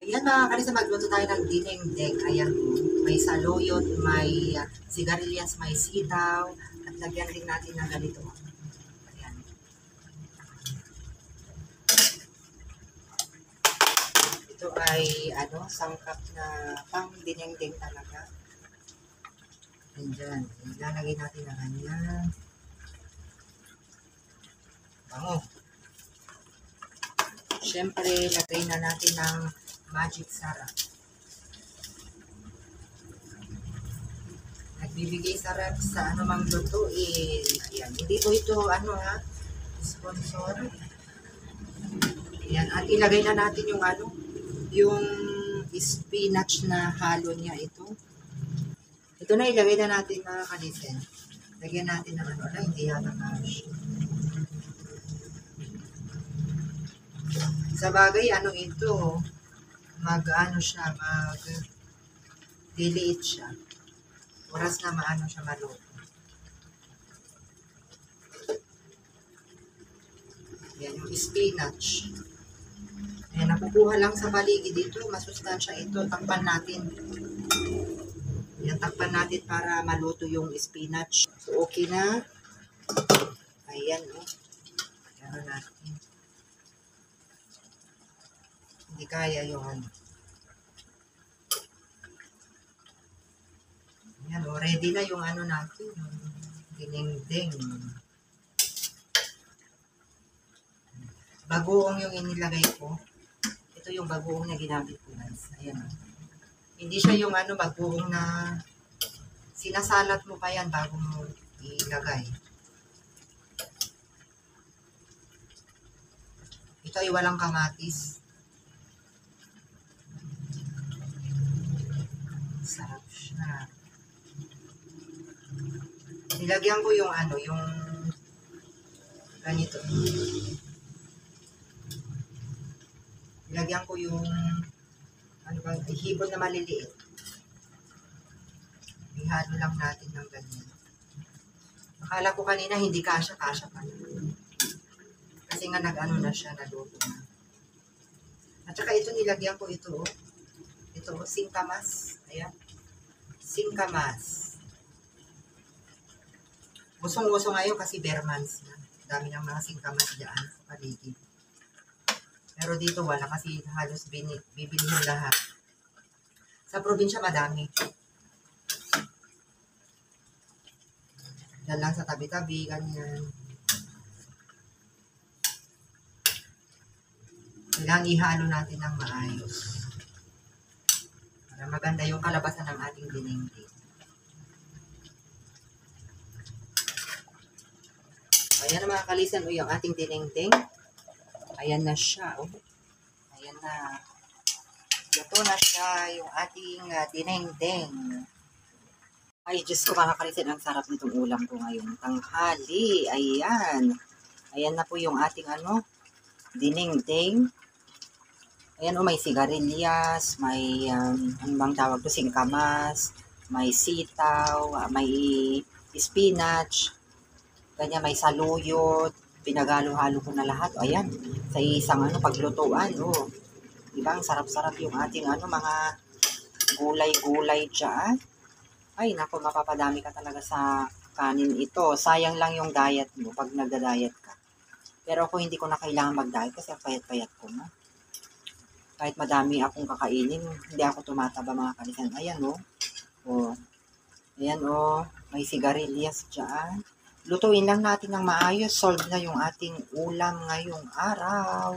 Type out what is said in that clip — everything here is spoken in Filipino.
Ayan mga kalisa, magluto tayo ng dinengdeng. Ayan, may saluyot, may sigarilyas, may sitaw, at lagyan din natin ng ganito. Ayan. Ito ay sangkap na pang dinengdeng talaga. Ayan dyan. Ilalagay natin na ganyan. Bango. Siyempre, lagay na natin ng magic sarap. Nagbibigay sarap sa anumang lutuin. Ayan. Hindi po ito, sponsor. Ayan. At ilagay na natin yung spinach na halo niya ito. Ito na ilagay na natin mga kalisen. Lagyan natin ng hindi yata cash. Sa bagay, ito, diliit siya. Oras na siya maluto. Yan yung spinach. Ayan, nakukuha lang sa paligid dito. Masustansya ito. Takpan natin. Yan, takpan natin para maluto yung spinach. So, okay na. Ayan, Ayan natin. Hindi kaya yung Ayan, ready na yung natin. Dinengdeng. Bagoong yung inilagay ko. Ito yung bagoong na ginamit ko, guys. Ayan. Hindi siya yung bagoong na sinasalat mo pa yan bago mo ilagay. Ito ay walang kamatis. Sarap siya. Nilagyan ko yung yung ganito. Nilagyan ko yung hibon na maliliit. Ihalo lang natin ng ganyan. Akala ko kanina hindi kasya pa. Kasi nga na siya, naluto na. At saka ito nilagyan ko ito, singkamas. Ayan. Singkamas. Usong-uso ngayon kasi bare months na. Dami ng mga singkamas dyan sa paligid. Pero dito wala kasi halos bibilihin lahat. Sa probinsya madami. Yan lang sa tabi-tabi, ganyan. Kailangan ihalo natin ng maayos. Para maganda yung kalabasan ng ating dinengdeng. Ayan na mga kalisan, yung ating dinengdeng. Ayan na siya, Ayan na. Luto na siya, yung ating dinengdeng. Ay, Diyos ko mga kalisan, ang sarap nitong ulam ko ngayong tanghali. Ayan. Ayan na po yung ating dinengdeng. Ayan may sigarilyas, may, ano bang tawag to, singkamas, may sitaw, may spinach, ganyan, may saluyot, pinagalo-halo ko na lahat. Ayan, sa isang paglutuan, Diba, ang sarap-sarap yung ating mga gulay-gulay dyan. Ay, naku, mapapadami ka talaga sa kanin ito. Sayang lang yung diet mo pag nagda-diet ka. Pero ako hindi ko na kailangan mag-diet kasi ang payat-payat ko na. Kahit madami akong kakainin, hindi ako tumataba mga kalisan. Ayan, Ayan, may sigarilyas dyan. Lutuin lang natin ng maayos. Solve na yung ating ulam ngayong araw.